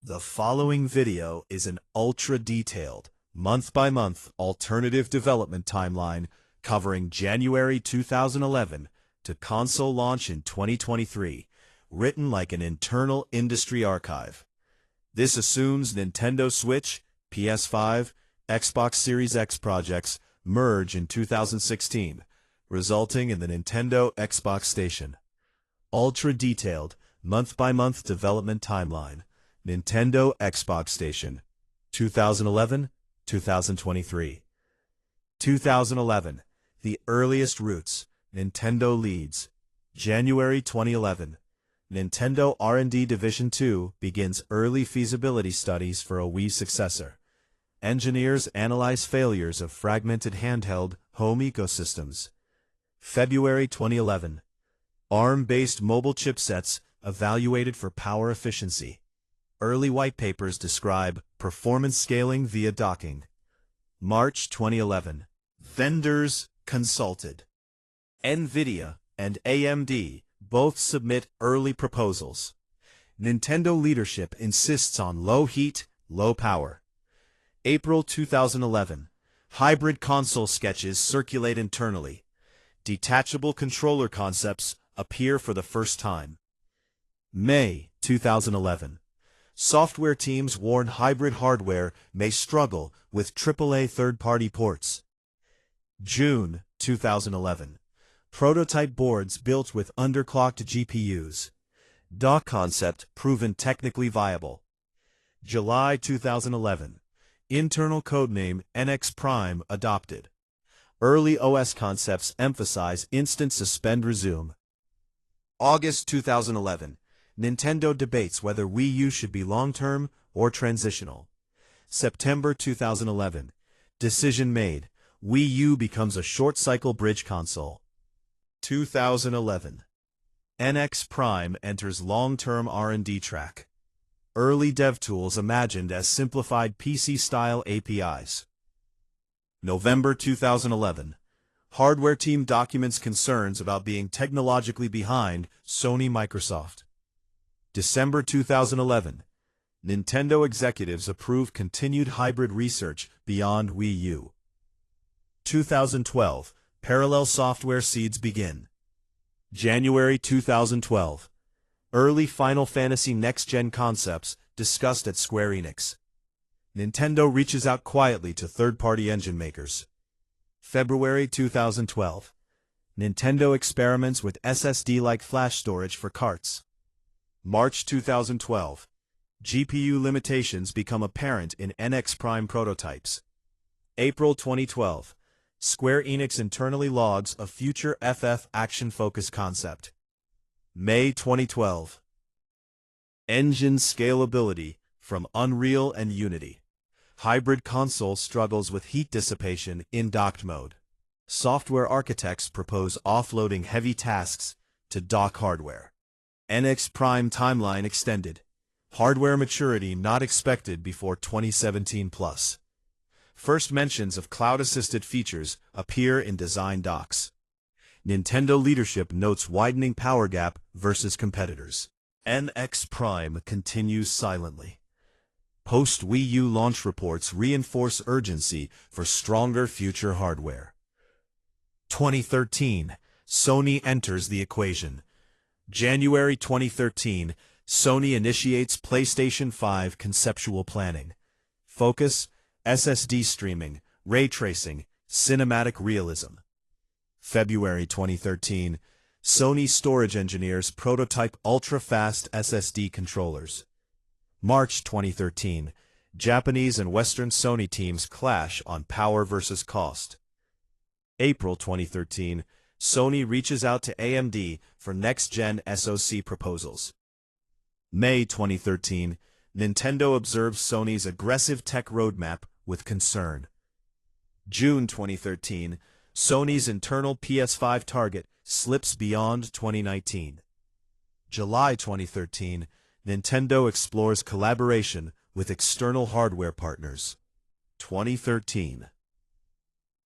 The following video is an ultra-detailed, month-by-month alternative development timeline covering January 2011 to console launch in 2023, written like an internal industry archive. This assumes Nintendo Switch, PS5, Xbox Series X projects merge in 2016, resulting in the Nintendo Xbox Station. Ultra-detailed, month-by-month development timeline. Nintendo Xbox Station, 2011-2023. 2011, the earliest roots, Nintendo leads. January 2011, Nintendo R&D Division 2 begins early feasibility studies for a Wii successor. Engineers analyze failures of fragmented handheld home ecosystems. February 2011, ARM-based mobile chipsets evaluated for power efficiency. Early white papers describe performance scaling via docking. March 2011. Vendors consulted. NVIDIA and AMD both submit early proposals. Nintendo leadership insists on low heat, low power. April 2011. Hybrid console sketches circulate internally. Detachable controller concepts appear for the first time. May 2011. Software teams warn hybrid hardware may struggle with AAA third-party ports. June 2011. Prototype boards built with underclocked GPUs. Dock concept proven technically viable. July 2011. Internal codename NX Prime adopted. Early OS concepts emphasize instant suspend resume. August 2011. Nintendo debates whether Wii U should be long-term or transitional. September 2011. Decision made. Wii U becomes a short-cycle bridge console. 2011. NX Prime enters long-term R&D track. Early dev tools imagined as simplified PC-style APIs. November 2011. Hardware team documents concerns about being technologically behind Sony Microsoft. December 2011. Nintendo executives approve continued hybrid research beyond Wii U. 2012. Parallel software seeds begin. January 2012. Early Final Fantasy next-gen concepts discussed at Square Enix. Nintendo reaches out quietly to third-party engine makers. February 2012. Nintendo experiments with SSD-like flash storage for carts. March 2012. GPU limitations become apparent in NX Prime prototypes. April 2012. Square Enix internally logs a future FF action-focused concept. May 2012. Engine scalability from Unreal and Unity. Hybrid console struggles with heat dissipation in docked mode. Software architects propose offloading heavy tasks to dock hardware. NX Prime timeline extended. Hardware maturity not expected before 2017 plus. First mentions of cloud-assisted features appear in design docs. Nintendo leadership notes widening power gap versus competitors. NX Prime continues silently. Post-Wii U launch reports reinforce urgency for stronger future hardware. 2013. Sony enters the equation. January 2013, Sony initiates PlayStation 5 conceptual planning. Focus, SSD streaming, ray tracing, cinematic realism. February 2013, Sony storage engineers prototype ultra-fast SSD controllers. March 2013, Japanese and Western Sony teams clash on power versus cost. April 2013, Sony reaches out to AMD for next-gen SoC proposals. May 2013, Nintendo observes Sony's aggressive tech roadmap with concern. June 2013, Sony's internal PS5 target slips beyond 2019. July 2013, Nintendo explores collaboration with external hardware partners. 2013.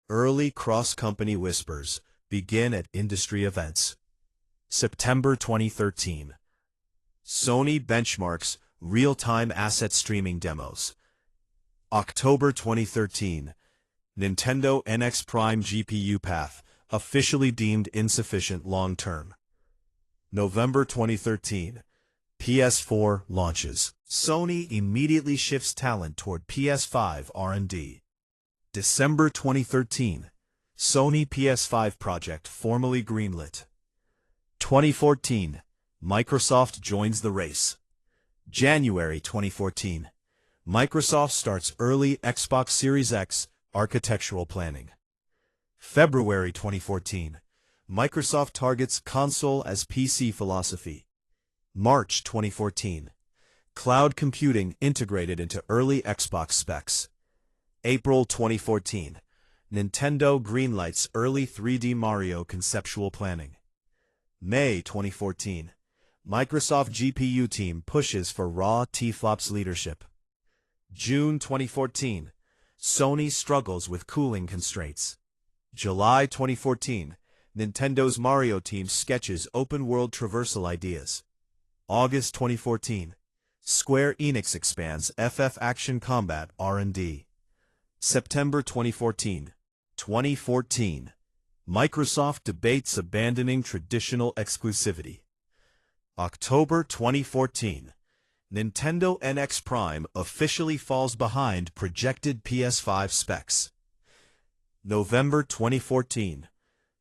Early cross-company whispers begin at industry events. September 2013. Sony benchmarks real-time asset streaming demos. October 2013, Nintendo NX Prime GPU path, officially deemed insufficient long-term. November 2013, PS4 launches. Sony immediately shifts talent toward PS5 R&D. December 2013, Sony PS5 project formally greenlit. 2014, Microsoft joins the race. January 2014, Microsoft starts early Xbox Series X architectural planning. February 2014, Microsoft targets console as PC philosophy. March 2014, cloud computing integrated into early Xbox specs. April 2014, Nintendo greenlights early 3D Mario conceptual planning. May 2014, Microsoft GPU team pushes for raw T-flops leadership. June 2014, Sony struggles with cooling constraints. July 2014, Nintendo's Mario team sketches open-world traversal ideas. August 2014, Square Enix expands FF Action Combat R&D. September 2014, Microsoft debates abandoning traditional exclusivity. October 2014, Nintendo NX Prime officially falls behind projected PS5 specs. November 2014,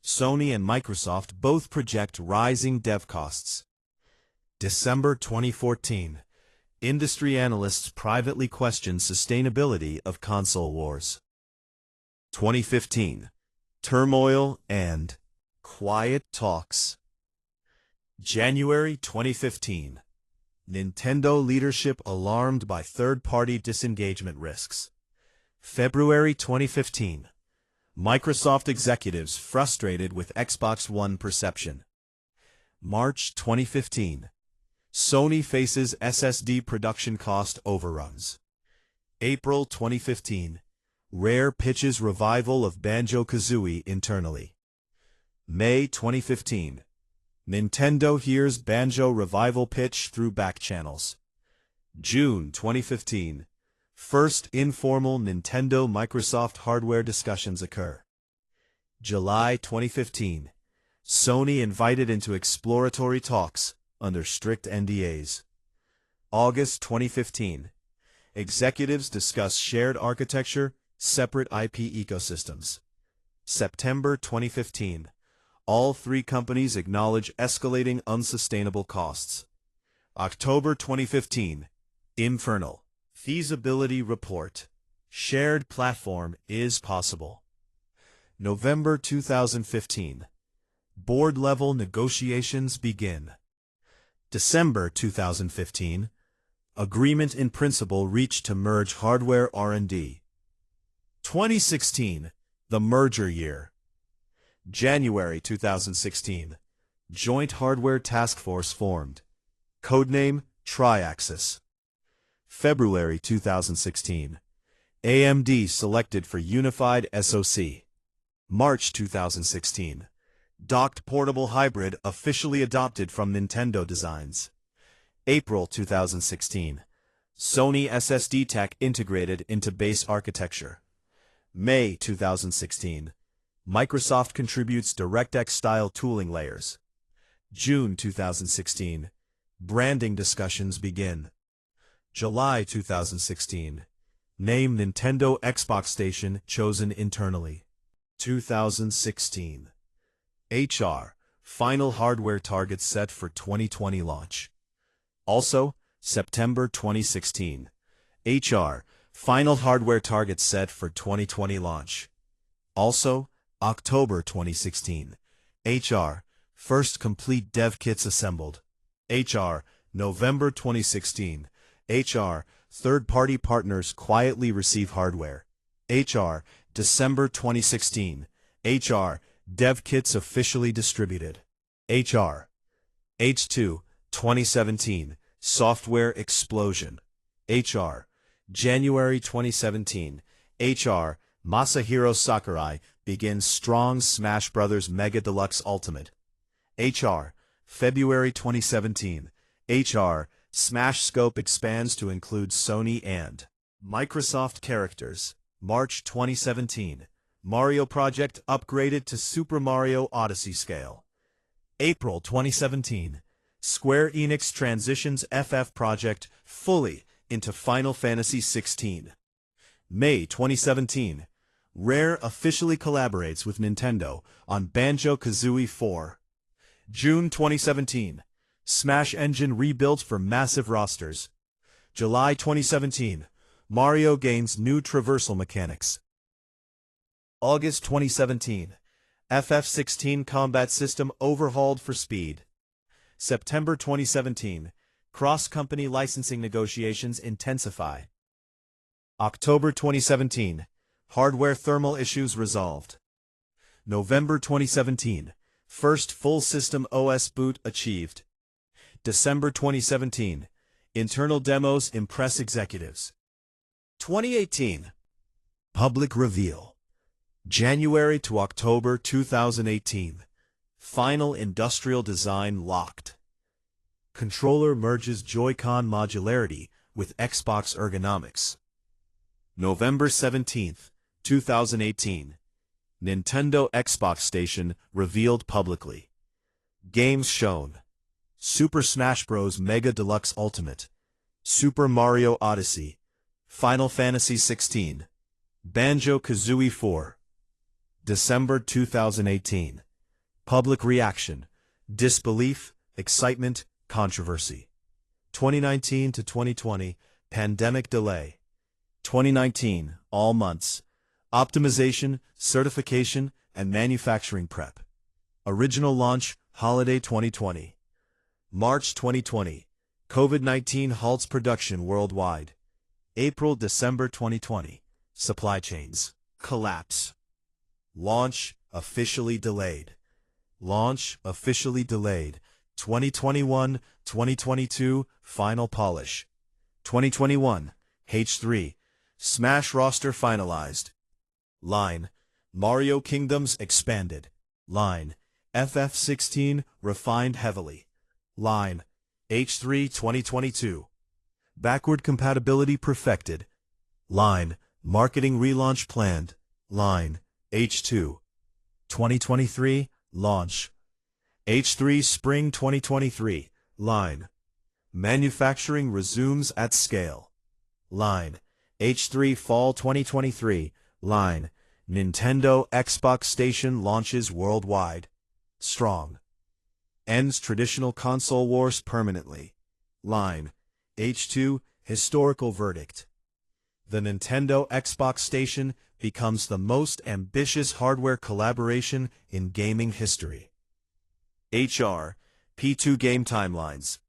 Sony and Microsoft both project rising dev costs. December 2014, industry analysts privately question sustainability of console wars. 2015, turmoil and quiet talks. January 2015, Nintendo leadership alarmed by third-party disengagement risks. February 2015, Microsoft executives frustrated with Xbox One perception. March 2015, Sony faces SSD production cost overruns. April 2015, Rare pitches revival of Banjo-Kazooie internally. May 2015, Nintendo hears Banjo revival pitch through back channels. June 2015, first informal Nintendo-Microsoft hardware discussions occur. July 2015, Sony invited into exploratory talks under strict NDAs. August 2015, executives discuss shared architecture, separate IP ecosystems. September 2015, all three companies acknowledge escalating unsustainable costs. October 2015, Infernal feasibility report. Shared platform is possible. November 2015, board-level negotiations begin. December 2015, agreement in principle reached to merge hardware R&D. 2016, the merger year. January 2016, Joint Hardware Task Force formed. Codename Triaxis. February 2016, AMD selected for Unified SoC. March 2016, docked portable hybrid officially adopted from Nintendo designs. April 2016, Sony SSD tech integrated into base architecture. May 2016, Microsoft contributes DirectX-style tooling layers. June 2016, branding discussions begin. July 2016, name Nintendo Xbox Station chosen internally. 2016, HR, final hardware targets set for 2020 launch. Also, September 2016, HR, final hardware targets set for 2020 launch. Also, October 2016, HR, first complete dev kits assembled. HR, November 2016, HR, third-party partners quietly receive hardware. HR, December 2016, HR, dev kits officially distributed. HR, H2, 2017, software explosion. HR, January 2017, HR, Masahiro Sakurai begins strong Smash Bros. Mega Deluxe Ultimate. HR, February 2017, HR, Smash scope expands to include Sony and Microsoft characters. March 2017. Mario Project upgraded to Super Mario Odyssey scale. April 2017. Square Enix transitions FF Project fully into Final Fantasy XVI. May 2017. Rare officially collaborates with Nintendo on Banjo-Kazooie 4. June 2017. Smash Engine rebuilt for massive rosters. July 2017. Mario gains new traversal mechanics. August 2017. FF16 combat system overhauled for speed. September 2017. Cross-company licensing negotiations intensify. October 2017. Hardware thermal issues resolved. November 2017. First full system OS boot achieved. December 2017. Internal demos impress executives. 2018. Public reveal. January to October 2018. Final industrial design locked. Controller merges Joy-Con modularity with Xbox ergonomics. November 17, 2018. Nintendo Xbox Station revealed publicly. Games shown. Super Smash Bros. Mega Deluxe Ultimate, Super Mario Odyssey, Final Fantasy XVI, Banjo-Kazooie 4. December 2018. Public reaction, disbelief, excitement, controversy. 2019 to 2020, pandemic delay. 2019, all months. Optimization, certification, and manufacturing prep. Original launch, holiday 2020. March 2020. COVID-19 halts production worldwide. April-December 2020. Supply chains collapse. Launch officially delayed. Launch officially delayed. 2021-2022 final polish. 2021 H3 Smash roster finalized. Line Mario Kingdoms expanded. Line FF16 refined heavily. Line H3 2022 backward compatibility perfected. Line marketing relaunch planned. Line H2 2023 launch. H3 spring 2023 line manufacturing resumes at scale. Line H3 fall 2023 line Nintendo Xbox Station launches worldwide. Strong. Ends traditional console wars permanently. Line H2 historical verdict. The Nintendo Xbox Station becomes the most ambitious hardware collaboration in gaming history. HR P2 game timelines.